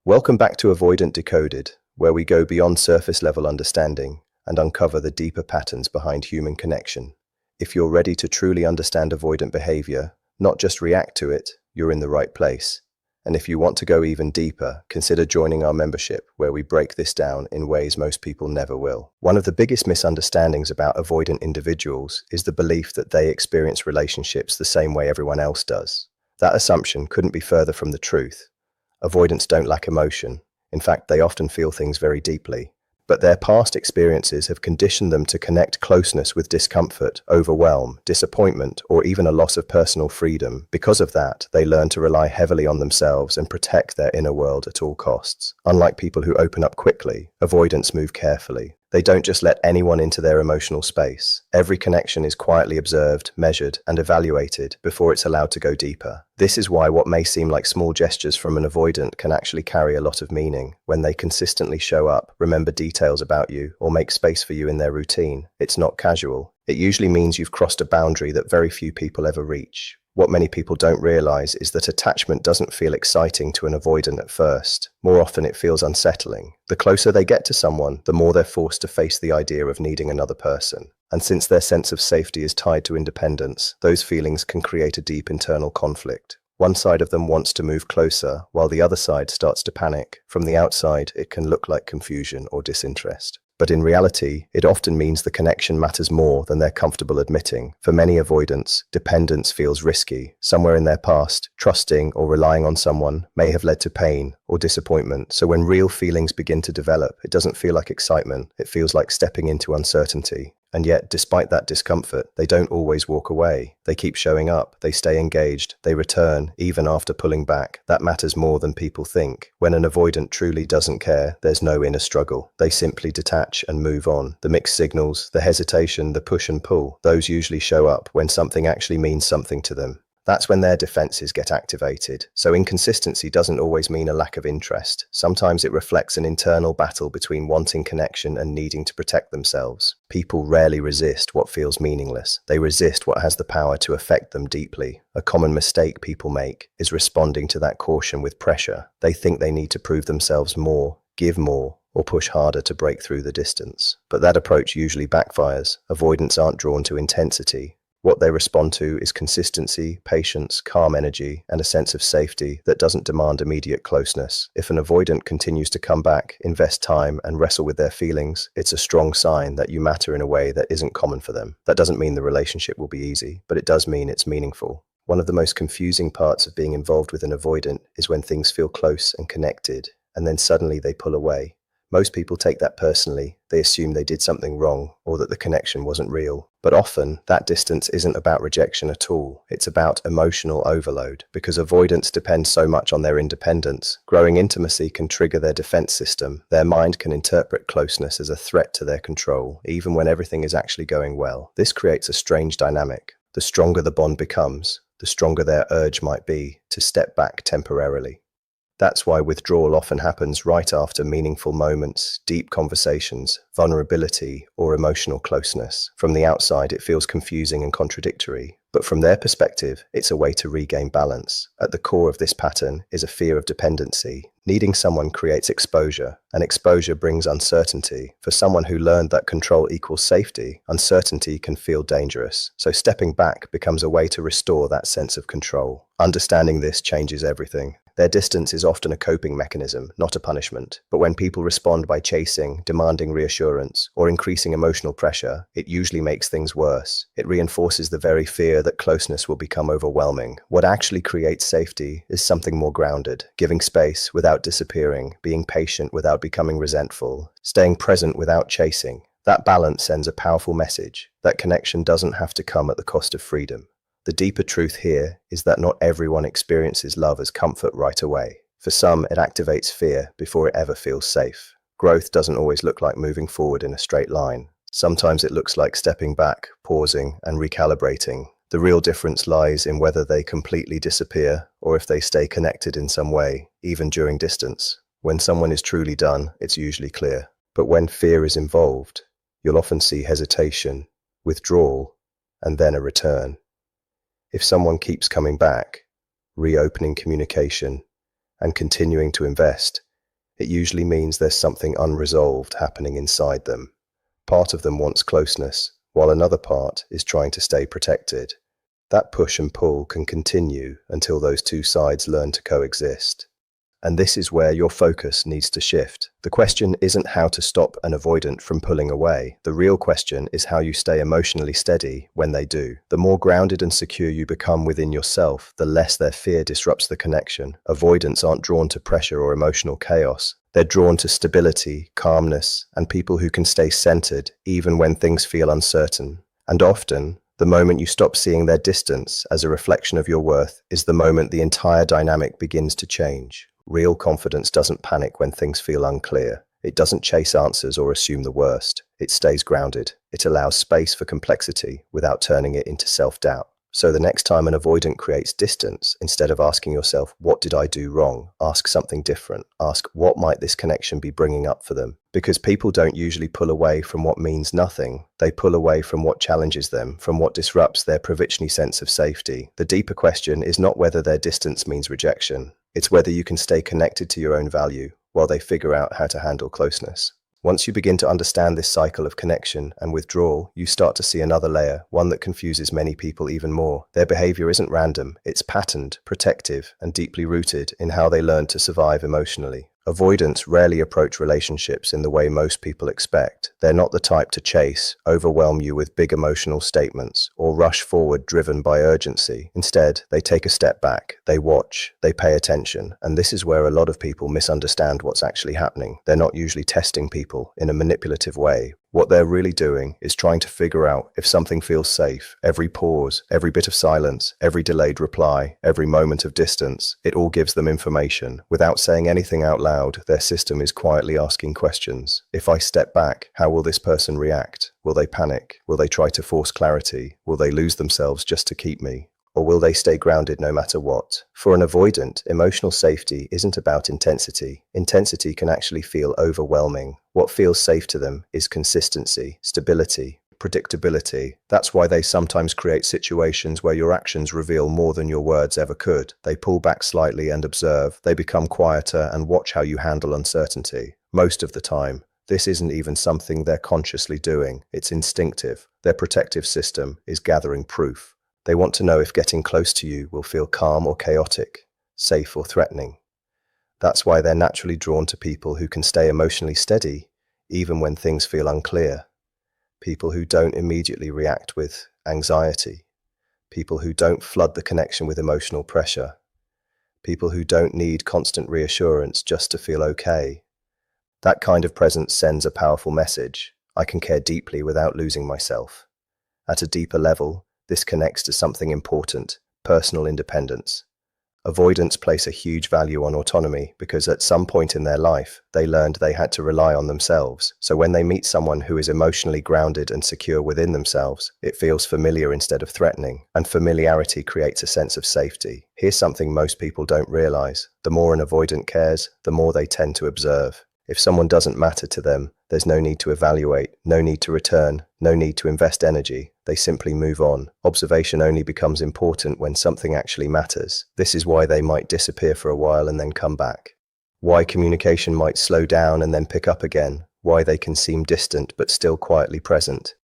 Welcome back to Avoidant Decoded, where we go beyond surface level understanding and uncover the deeper patterns behind human connection. If you're ready to truly understand avoidant behavior, not just react to it, you're in the right place. And if you want to go even deeper, consider joining our membership, where we break this down in ways most people never will. One of the biggest misunderstandings about avoidant individuals is the belief that they experience relationships the same way everyone else does. That assumption couldn't be further from the truth. Avoidants don't lack emotion. In fact, they often feel things very deeply. But their past experiences have conditioned them to connect closeness with discomfort, overwhelm, disappointment, or even a loss of personal freedom. Because of that, they learn to rely heavily on themselves and protect their inner world at all costs. Unlike people who open up quickly, avoidants move carefully. They don't just let anyone into their emotional space. Every connection is quietly observed, measured, and evaluated before it's allowed to go deeper. This is why what may seem like small gestures from an avoidant can actually carry a lot of meaning. When they consistently show up, remember details about you, or make space for you in their routine, it's not casual. It usually means you've crossed a boundary that very few people ever reach. What many people don't realize is that attachment doesn't feel exciting to an avoidant at first. More often it feels unsettling. The closer they get to someone, the more they're forced to face the idea of needing another person. And since their sense of safety is tied to independence, those feelings can create a deep internal conflict. One side of them wants to move closer, while the other side starts to panic. From the outside, it can look like confusion or disinterest. But in reality, it often means the connection matters more than they're comfortable admitting. For many avoidants, dependence feels risky. Somewhere in their past, trusting or relying on someone may have led to pain or disappointment. So when real feelings begin to develop, it doesn't feel like excitement. It feels like stepping into uncertainty. And yet, despite that discomfort, they don't always walk away. They keep showing up, they stay engaged, they return, even after pulling back. That matters more than people think. When an avoidant truly doesn't care, there's no inner struggle. They simply detach and move on. The mixed signals, the hesitation, the push and pull, those usually show up when something actually means something to them. That's when their defenses get activated. So inconsistency doesn't always mean a lack of interest. Sometimes it reflects an internal battle between wanting connection and needing to protect themselves. People rarely resist what feels meaningless. They resist what has the power to affect them deeply. A common mistake people make is responding to that caution with pressure. They think they need to prove themselves more, give more, or push harder to break through the distance. But that approach usually backfires. Avoidants aren't drawn to intensity. What they respond to is consistency, patience, calm energy, and a sense of safety that doesn't demand immediate closeness. If an avoidant continues to come back, invest time, and wrestle with their feelings, it's a strong sign that you matter in a way that isn't common for them. That doesn't mean the relationship will be easy, but it does mean it's meaningful. One of the most confusing parts of being involved with an avoidant is when things feel close and connected, and then suddenly they pull away. Most people take that personally. They assume they did something wrong or that the connection wasn't real. But often, that distance isn't about rejection at all. It's about emotional overload. Because avoidants depend so much on their independence, growing intimacy can trigger their defense system. Their mind can interpret closeness as a threat to their control, even when everything is actually going well. This creates a strange dynamic. The stronger the bond becomes, the stronger their urge might be to step back temporarily. That's why withdrawal often happens right after meaningful moments, deep conversations, vulnerability, or emotional closeness. From the outside, it feels confusing and contradictory, but from their perspective, it's a way to regain balance. At the core of this pattern is a fear of dependency. Needing someone creates exposure, and exposure brings uncertainty. For someone who learned that control equals safety, uncertainty can feel dangerous. So stepping back becomes a way to restore that sense of control. Understanding this changes everything. Their distance is often a coping mechanism, not a punishment. But when people respond by chasing, demanding reassurance, or increasing emotional pressure, it usually makes things worse. It reinforces the very fear that closeness will become overwhelming. What actually creates safety is something more grounded, giving space without disappearing, being patient without becoming resentful, staying present without chasing. That balance sends a powerful message. That connection doesn't have to come at the cost of freedom. The deeper truth here is that not everyone experiences love as comfort right away. For some, it activates fear before it ever feels safe. Growth doesn't always look like moving forward in a straight line. Sometimes it looks like stepping back, pausing, and recalibrating. The real difference lies in whether they completely disappear or if they stay connected in some way, even during distance. When someone is truly done, it's usually clear. But when fear is involved, you'll often see hesitation, withdrawal, and then a return. If someone keeps coming back, reopening communication, and continuing to invest, it usually means there's something unresolved happening inside them. Part of them wants closeness, while another part is trying to stay protected. That push and pull can continue until those two sides learn to coexist. And this is where your focus needs to shift. The question isn't how to stop an avoidant from pulling away. The real question is how you stay emotionally steady when they do. The more grounded and secure you become within yourself, the less their fear disrupts the connection. Avoidants aren't drawn to pressure or emotional chaos. They're drawn to stability, calmness, and people who can stay centered even when things feel uncertain. And often, the moment you stop seeing their distance as a reflection of your worth is the moment the entire dynamic begins to change. Real confidence doesn't panic when things feel unclear. It doesn't chase answers or assume the worst. It stays grounded. It allows space for complexity without turning it into self-doubt. So the next time an avoidant creates distance, instead of asking yourself, what did I do wrong? Ask something different. Ask, what might this connection be bringing up for them? Because people don't usually pull away from what means nothing. They pull away from what challenges them, from what disrupts their provisional sense of safety. The deeper question is not whether their distance means rejection. It's whether you can stay connected to your own value while they figure out how to handle closeness. Once you begin to understand this cycle of connection and withdrawal, you start to see another layer, one that confuses many people even more. Their behavior isn't random, it's patterned, protective, and deeply rooted in how they learn to survive emotionally. Avoidants rarely approach relationships in the way most people expect. They're not the type to chase, overwhelm you with big emotional statements, or rush forward driven by urgency. Instead, they take a step back, they watch, they pay attention, and this is where a lot of people misunderstand what's actually happening. They're not usually testing people in a manipulative way. What they're really doing is trying to figure out if something feels safe. Every pause, every bit of silence, every delayed reply, every moment of distance, it all gives them information. Without saying anything out loud, their system is quietly asking questions. If I step back, how will this person react? Will they panic? Will they try to force clarity? Will they lose themselves just to keep me? Or will they stay grounded no matter what? For an avoidant, emotional safety isn't about intensity. Intensity can actually feel overwhelming. What feels safe to them is consistency, stability, predictability. That's why they sometimes create situations where your actions reveal more than your words ever could. They pull back slightly and observe. They become quieter and watch how you handle uncertainty. Most of the time, this isn't even something they're consciously doing. It's instinctive. Their protective system is gathering proof. They want to know if getting close to you will feel calm or chaotic, safe or threatening. That's why they're naturally drawn to people who can stay emotionally steady, even when things feel unclear. People who don't immediately react with anxiety. People who don't flood the connection with emotional pressure. People who don't need constant reassurance just to feel okay. That kind of presence sends a powerful message. I can care deeply without losing myself. At a deeper level, this connects to something important, personal independence. Avoidants place a huge value on autonomy because at some point in their life, they learned they had to rely on themselves. So when they meet someone who is emotionally grounded and secure within themselves, it feels familiar instead of threatening, and familiarity creates a sense of safety. Here's something most people don't realize. The more an avoidant cares, the more they tend to observe. If someone doesn't matter to them, there's no need to evaluate, no need to return, no need to invest energy. They simply move on. Observation only becomes important when something actually matters. This is why they might disappear for a while and then come back. Why communication might slow down and then pick up again. Why they can seem distant but still quietly present.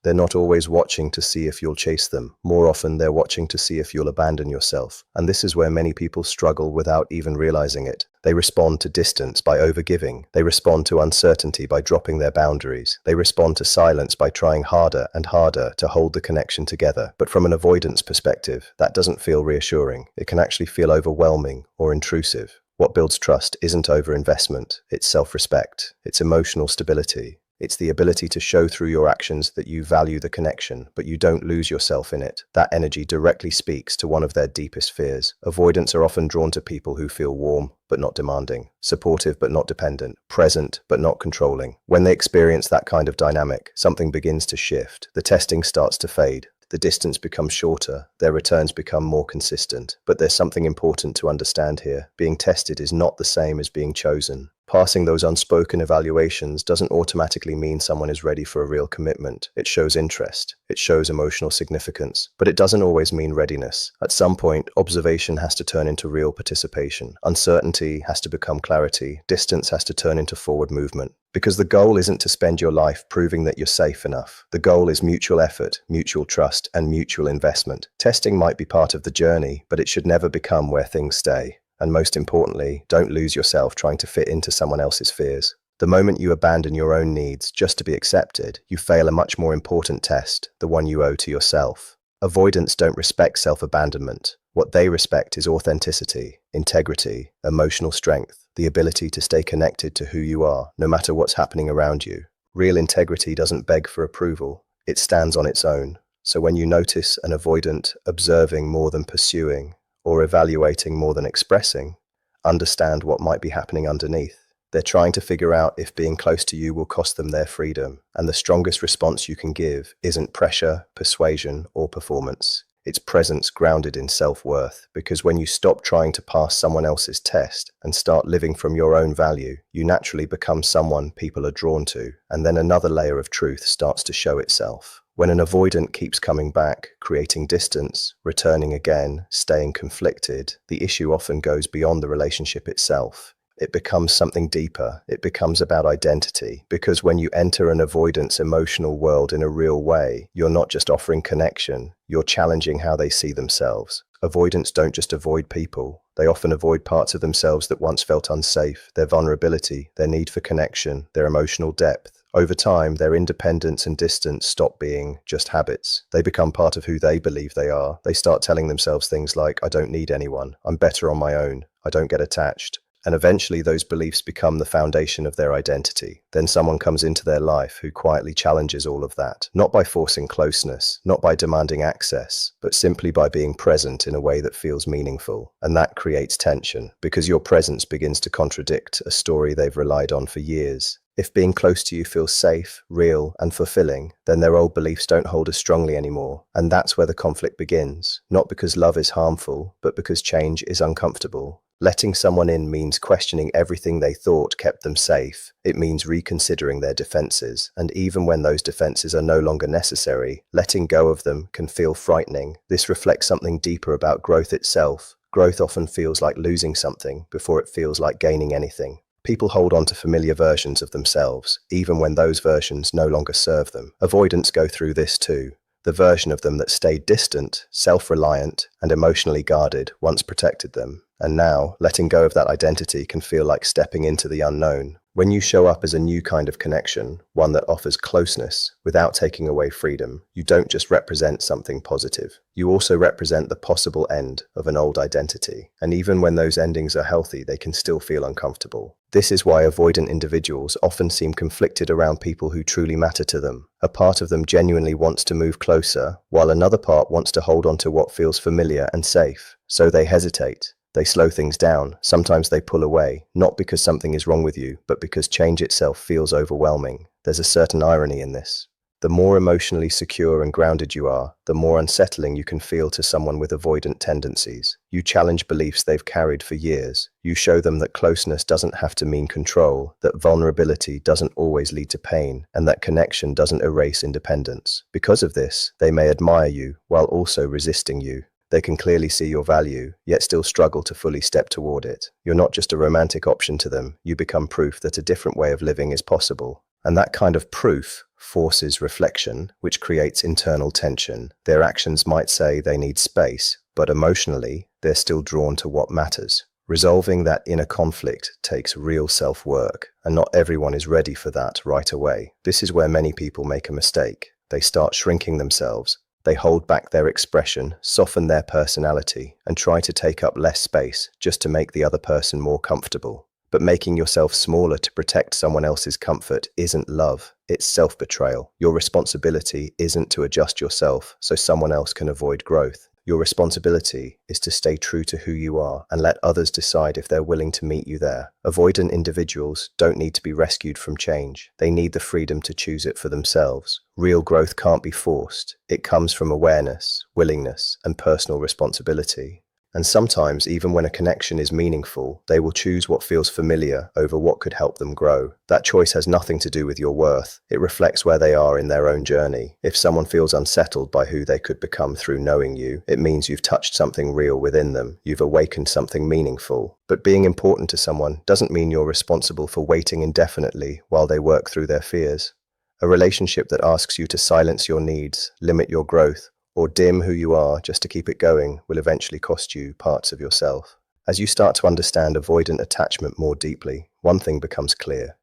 They're not always watching to see if you'll chase them. More often, they're watching to see if you'll abandon yourself. And this is where many people struggle without even realizing it. They respond to distance by overgiving. They respond to uncertainty by dropping their boundaries. They respond to silence by trying harder and harder to hold the connection together. But from an avoidance perspective, that doesn't feel reassuring. It can actually feel overwhelming or intrusive. What builds trust isn't overinvestment. It's self-respect. It's emotional stability. It's the ability to show through your actions that you value the connection, but you don't lose yourself in it. That energy directly speaks to one of their deepest fears. Avoidants are often drawn to people who feel warm, but not demanding, supportive but not dependent, present but not controlling. When they experience that kind of dynamic, something begins to shift. The testing starts to fade. The distance becomes shorter, their returns become more consistent. But there's something important to understand here. Being tested is not the same as being chosen. Passing those unspoken evaluations doesn't automatically mean someone is ready for a real commitment. It shows interest, it shows emotional significance, but it doesn't always mean readiness. At some point, observation has to turn into real participation. Uncertainty has to become clarity. Distance has to turn into forward movement. Because the goal isn't to spend your life proving that you're safe enough. The goal is mutual effort, mutual trust, and mutual investment. Testing might be part of the journey, but it should never become where things stay. And most importantly, don't lose yourself trying to fit into someone else's fears. The moment you abandon your own needs just to be accepted, you fail a much more important test, the one you owe to yourself. Avoidants don't respect self-abandonment. What they respect is authenticity, integrity, emotional strength, the ability to stay connected to who you are, no matter what's happening around you. Real integrity doesn't beg for approval. It stands on its own. So when you notice an avoidant observing more than pursuing, or evaluating more than expressing, understand what might be happening underneath. They're trying to figure out if being close to you will cost them their freedom, and the strongest response you can give isn't pressure, persuasion, or performance. It's presence grounded in self-worth, because when you stop trying to pass someone else's test and start living from your own value, you naturally become someone people are drawn to, and then another layer of truth starts to show itself. When an avoidant keeps coming back, creating distance, returning again, staying conflicted, the issue often goes beyond the relationship itself. It becomes something deeper. It becomes about identity. Because when you enter an avoidance emotional world in a real way, you're not just offering connection, you're challenging how they see themselves. Avoidants don't just avoid people. They often avoid parts of themselves that once felt unsafe, their vulnerability, their need for connection, their emotional depth. Over time, their independence and distance stop being just habits. They become part of who they believe they are. They start telling themselves things like, I don't need anyone, I'm better on my own, I don't get attached. And eventually those beliefs become the foundation of their identity. Then someone comes into their life who quietly challenges all of that, not by forcing closeness, not by demanding access, but simply by being present in a way that feels meaningful. And that creates tension, because your presence begins to contradict a story they've relied on for years. If being close to you feels safe, real, and fulfilling, then their old beliefs don't hold as strongly anymore. And that's where the conflict begins, not because love is harmful, but because change is uncomfortable. Letting someone in means questioning everything they thought kept them safe. It means reconsidering their defenses, and even when those defenses are no longer necessary, letting go of them can feel frightening. This reflects something deeper about growth itself. Growth often feels like losing something before it feels like gaining anything. People hold on to familiar versions of themselves, even when those versions no longer serve them. Avoidants go through this too. The version of them that stayed distant, self-reliant, and emotionally guarded once protected them. And now, letting go of that identity can feel like stepping into the unknown. When you show up as a new kind of connection, one that offers closeness without taking away freedom, you don't just represent something positive. You also represent the possible end of an old identity. And even when those endings are healthy, they can still feel uncomfortable. This is why avoidant individuals often seem conflicted around people who truly matter to them. A part of them genuinely wants to move closer, while another part wants to hold on to what feels familiar and safe. So they hesitate. They slow things down. Sometimes they pull away, not because something is wrong with you, but because change itself feels overwhelming. There's a certain irony in this. The more emotionally secure and grounded you are, the more unsettling you can feel to someone with avoidant tendencies. You challenge beliefs they've carried for years. You show them that closeness doesn't have to mean control, that vulnerability doesn't always lead to pain, and that connection doesn't erase independence. Because of this, they may admire you while also resisting you. They can clearly see your value, yet still struggle to fully step toward it. You're not just a romantic option to them, you become proof that a different way of living is possible. And that kind of proof forces reflection, which creates internal tension. Their actions might say they need space, but emotionally, they're still drawn to what matters. Resolving that inner conflict takes real self-work, and not everyone is ready for that right away. This is where many people make a mistake. They start shrinking themselves. They hold back their expression, soften their personality, and try to take up less space just to make the other person more comfortable. But making yourself smaller to protect someone else's comfort isn't love, it's self-betrayal. Your responsibility isn't to adjust yourself so someone else can avoid growth. Your responsibility is to stay true to who you are and let others decide if they're willing to meet you there. Avoidant individuals don't need to be rescued from change. They need the freedom to choose it for themselves. Real growth can't be forced. It comes from awareness, willingness, and personal responsibility. And sometimes, even when a connection is meaningful, they will choose what feels familiar over what could help them grow. That choice has nothing to do with your worth. It reflects where they are in their own journey. If someone feels unsettled by who they could become through knowing you, it means you've touched something real within them. You've awakened something meaningful. But being important to someone doesn't mean you're responsible for waiting indefinitely while they work through their fears. A relationship that asks you to silence your needs, limit your growth, or dim who you are just to keep it going will eventually cost you parts of yourself. As you start to understand avoidant attachment more deeply, one thing becomes clear.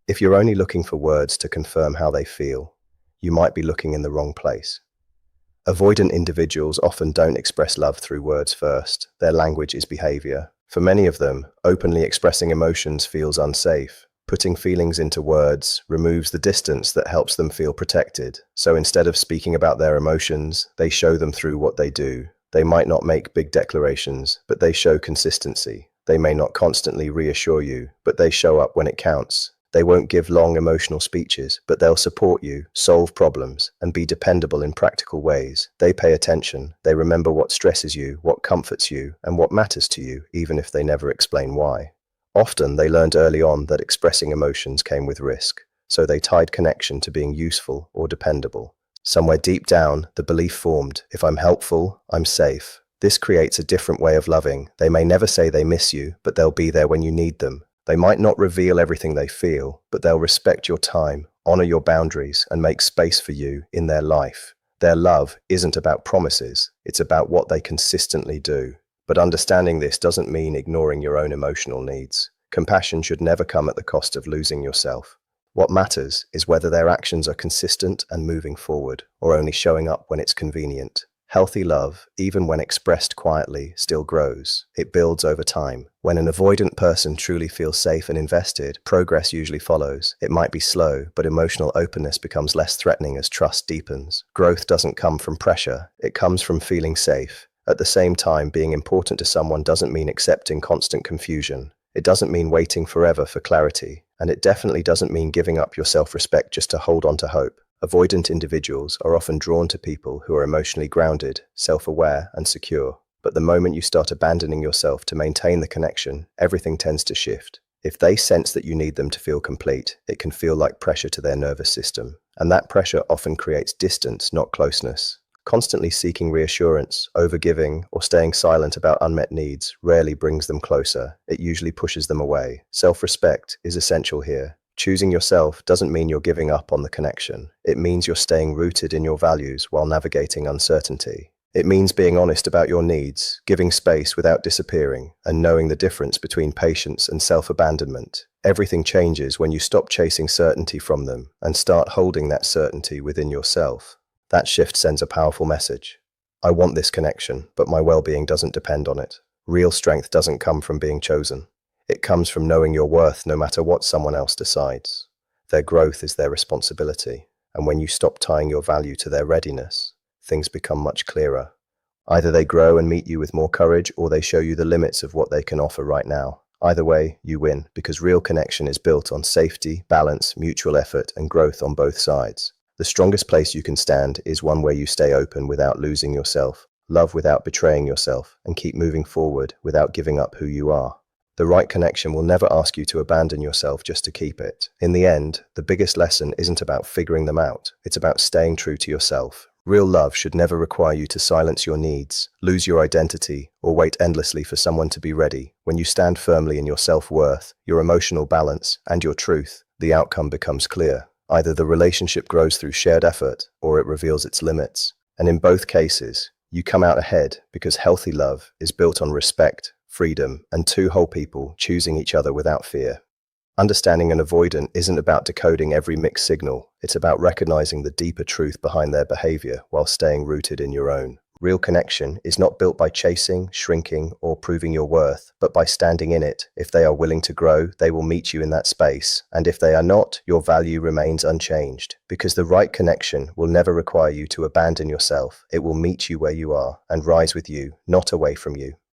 If you're only looking for words to confirm how they feel, you might be looking in the wrong place. Avoidant individuals often don't express love through words first. Their language is behavior. For many of them, openly expressing emotions feels unsafe. Putting feelings into words removes the distance that helps them feel protected. So instead of speaking about their emotions, they show them through what they do. They might not make big declarations, but they show consistency. They may not constantly reassure you, but they show up when it counts. They won't give long emotional speeches, but they'll support you, solve problems, and be dependable in practical ways. They pay attention. They remember what stresses you, what comforts you, and what matters to you, even if they never explain why. Often, they learned early on that expressing emotions came with risk, so they tied connection to being useful or dependable. Somewhere deep down, the belief formed, if I'm helpful, I'm safe. This creates a different way of loving. They may never say they miss you, but they'll be there when you need them. They might not reveal everything they feel, but they'll respect your time, honor your boundaries, and make space for you in their life. Their love isn't about promises, it's about what they consistently do. But understanding this doesn't mean ignoring your own emotional needs. Compassion should never come at the cost of losing yourself. What matters is whether their actions are consistent and moving forward, or only showing up when it's convenient. Healthy love, even when expressed quietly, still grows. It builds over time. When an avoidant person truly feels safe and invested, progress usually follows. It might be slow, but emotional openness becomes less threatening as trust deepens. Growth doesn't come from pressure, it comes from feeling safe. At the same time, being important to someone doesn't mean accepting constant confusion. It doesn't mean waiting forever for clarity, and it definitely doesn't mean giving up your self-respect just to hold on to hope. Avoidant individuals are often drawn to people who are emotionally grounded, self-aware, and secure. But the moment you start abandoning yourself to maintain the connection, everything tends to shift. If they sense that you need them to feel complete, it can feel like pressure to their nervous system. And that pressure often creates distance, not closeness. Constantly seeking reassurance, overgiving, or staying silent about unmet needs rarely brings them closer. It usually pushes them away. Self-respect is essential here. Choosing yourself doesn't mean you're giving up on the connection. It means you're staying rooted in your values while navigating uncertainty. It means being honest about your needs, giving space without disappearing, and knowing the difference between patience and self-abandonment. Everything changes when you stop chasing certainty from them and start holding that certainty within yourself. That shift sends a powerful message. I want this connection, but my well-being doesn't depend on it. Real strength doesn't come from being chosen. It comes from knowing your worth no matter what someone else decides. Their growth is their responsibility, and when you stop tying your value to their readiness, things become much clearer. Either they grow and meet you with more courage, or they show you the limits of what they can offer right now. Either way, you win, because real connection is built on safety, balance, mutual effort, and growth on both sides. The strongest place you can stand is one where you stay open without losing yourself, love without betraying yourself, and keep moving forward without giving up who you are. The right connection will never ask you to abandon yourself just to keep it. In the end, the biggest lesson isn't about figuring them out. It's about staying true to yourself. Real love should never require you to silence your needs, lose your identity, or wait endlessly for someone to be ready. When you stand firmly in your self-worth, your emotional balance, and your truth, the outcome becomes clear. Either the relationship grows through shared effort, or it reveals its limits. And in both cases, you come out ahead because healthy love is built on respect, freedom, and two whole people choosing each other without fear. Understanding an avoidant isn't about decoding every mixed signal. It's about recognizing the deeper truth behind their behavior while staying rooted in your own. Real connection is not built by chasing, shrinking, or proving your worth, but by standing in it. If they are willing to grow, they will meet you in that space. And if they are not, your value remains unchanged. Because the right connection will never require you to abandon yourself. It will meet you where you are and rise with you, not away from you.